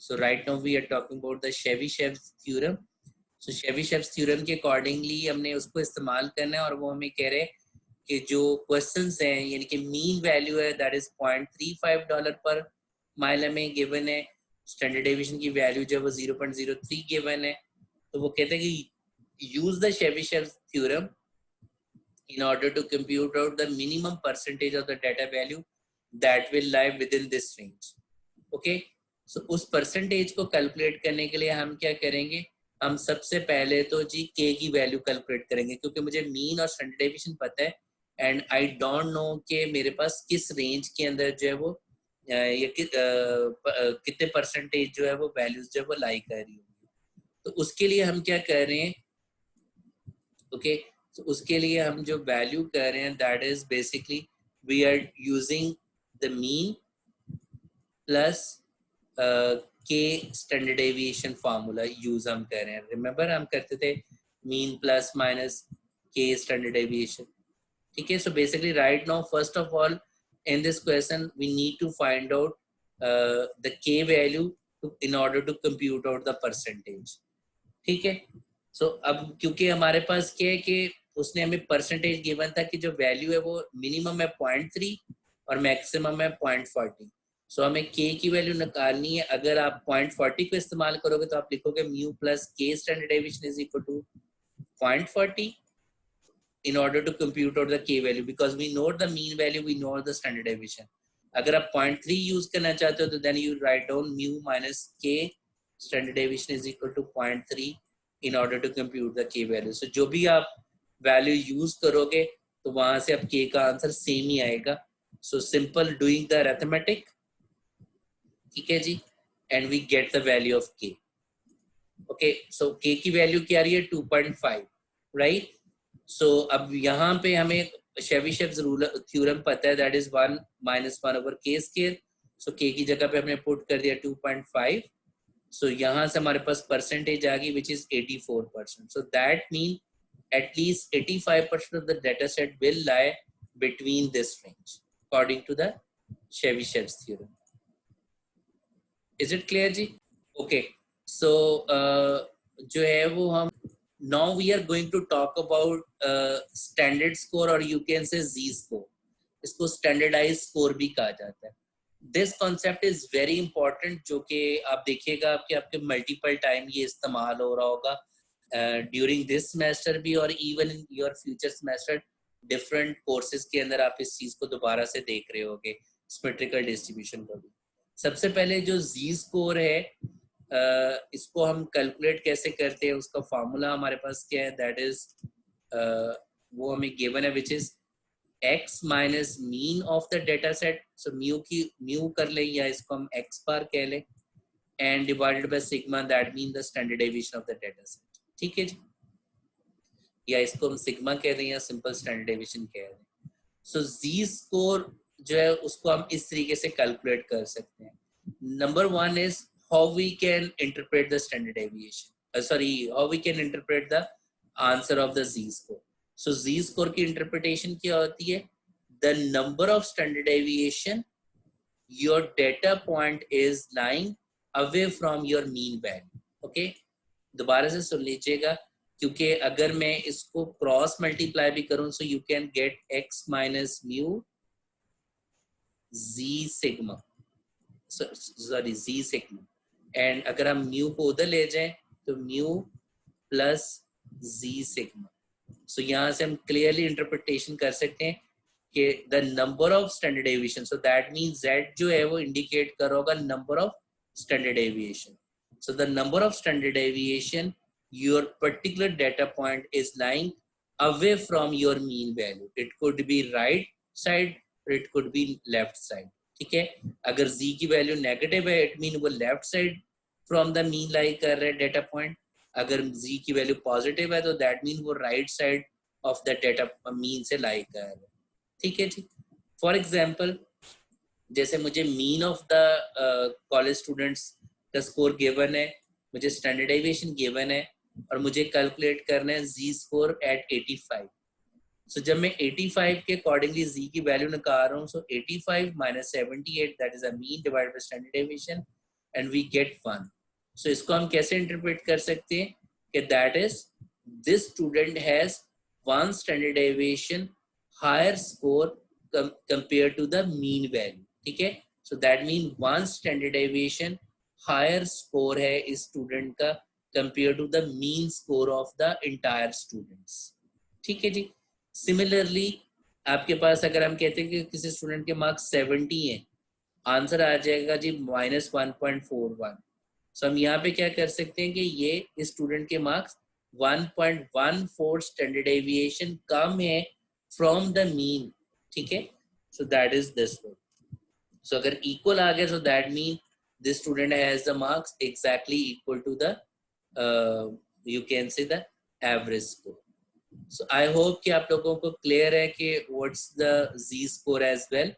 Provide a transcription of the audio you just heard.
So right now we are talking about the Chebyshev theorem. So Chebyshev theorem के accordingly हमने उसको इस्तेमाल करना है और वो हमें कह रहे हैं कि जो क्वेश्चंस हैं यानी कि मीन वैल्यू है दैट इज $0.35 पर माइल हमें गिवन है, स्टैंडर्ड डेविएशन की वैल्यू जो है वो 0.03 गिवन है। तो वो कहते हैं कि use the Chebyshev theorem in order to compute out the minimum percentage of the data value that will lie within this range. Okay, so उस परसेंटेज को कैलकुलेट करने के लिए हम क्या करेंगे, हम सबसे पहले तो जी k की वैल्यू कैलकुलेट करेंगे क्योंकि मुझे मीन और स्टैंडर्ड डेविएशन पता है एंड आई डोंट नो कि मेरे पास किस रेंज के अंदर जो है वो ये कितने परसेंटेज जो है वो वैल्यूज जो है वो लाई कर रही होंगी। तो उसके लिए हम क्या कर रहे हैं, ओके तो उसके लिए हम जो वैल्यू कर रहे हैं that is basically we are using the mean plus k standard deviation formula use हम कर रहे हैं। रिमेंबर हम करते थे mean plus minus k standard deviation, ठीक है। So basically right now first of all in this question we need to find out the k value in order to compute out the percentage, ठीक है। सो अब क्योंकि हमारे पास क्या है कि उसने हमें परसेंटेज गिवन था कि जो वैल्यू है वो मिनिमम है 0.3 और मैक्सिमम है 0.40। सो हमें k की वैल्यू निकालनी है। अगर आप 0.40 को इस्तेमाल करोगे तो आप लिखोगे mu plus k standard deviation is equal to 0.40 in order to compute out the k value because we know the mean value, we know the standard deviation. अगर आप 0.3 यूज करना चाहते हो तो then you write down mu minus k standard deviation is equal to 0.3 in order to compute the k value. So जो भी आप value use करोगे तो वहां से अब k का आंसर सेम ही आएगा। So simple doing the arithmetic, ठीक है जी, and we get the value of k. Okay, so k की वैल्यू क्या आ रही है 2.5, right? सो अब यहाँ पे हमें Chebyshev थ्योरम पता है that is 1 - 1 over k square. So k की जगह पे हमने पुट कर दिया 2.5। सो यहाँ से हमारे पास परसेंटेज आ गई which is 84%। So that mean at least 85% of the data set will lie between this range according to the Chebyshev theorem. Is it clear ji? Okay so जो है वो हम now we are going to talk about standard score or you can say Z score. इसको standardized score भी कहा जाता है। This concept is very important जो कि आप देखिएगा कि आपके multiple time ये इस्तेमाल हो रहा होगा during this semester भी और even in your future semester different courses के अंदर आप इस चीज को दोबारा से देख रहे होगे symmetrical distribution को भी। सबसे पहले जो Z score है इसको हम कैलकुलेट कैसे करते हैं, उसका फार्मूला हमारे पास क्या है दैट इज वो हमें गिवन है which is x minus mean of the data set. So mu कर ले या इसको हम x बार कह लें and divided by sigma that mean the standard deviation of the data set, ठीक है जी, या इसको हम सिग्मा कह रहे हैं या सिंपल स्टैंडर्ड डेविएशन कह रहे हैं। सो जी स्कोर जो है उसको हम इस तरीके से कैलकुलेट कर सकते हैं। Number one is how we can interpret the standard deviation, how we can interpret the answer of the Z score. So Z score की interpretation क्या होती है, the number of standard deviation your data point is lying away from your mean value. Okay, दोबारा से सुन लीजिएगा क्योंकि अगर मैं इसको क्रॉस मल्टीप्लाई भी करूं so you can get x minus mu Z sigma, sorry Z sigma, and अगर हम म्यू को उधर ले जाएं तो म्यू प्लस जी सिग्मा। सो यहाँ से हम क्लियरली इंटरप्रिटेशन कर सकते हैं कि the number of standard deviation, so that means z जो है वो इंडिकेट कर होगा number of standard deviation. So the number of standard deviation your particular data point is lying away from your mean value. It could be right side, it could be left side, ठीक है। अगर z की value negative है it mean वो left side from the mean lie कर रहे हैं data point. अगर z की वैल्यू पॉजिटिव है तो दैट मीन वो right side of the data mean से लाई कर रहे हैं, ठीक है जी। फॉर एग्जांपल जैसे मुझे mean of the college students का स्कोर गिवन है, मुझे स्टैंडर्ड डेविएशन गिवन है और मुझे कैलकुलेट करना है z स्कोर एट 85। सो जब मैं 85 के अकॉर्डिंगली z की वैल्यू निकाल रहा हूँ, सो 85 - 78 that is a mean divided by standard deviation and we get 1. So इसको हम कैसे interpret कर सकते हैं कि that is this student has 1 standard deviation higher score compared to the mean value. ठीक है, so that means 1 standard deviation higher score है इस student का compared to the mean score of the entire students. ठीक है जी. Similarly आपके पास अगर हम कहते हैं कि किसी स्टूडेंट के मार्क्स 70 हैं, आंसर आ जाएगा जी -1.41. सो हम यहाँ पे क्या कर सकते हैं कि ये इस स्टूडेंट के मार्क्स 1.14 स्टैंडर्ड डेविएशन कम है फ्रॉम द मीन. ठीक है, so that is this one. So अगर इक्वल आ गया, so that mean this student has the marks exactly equal to the you can say the average score. So I hope कि आप लोगों को clear है कि what's the Z score as well.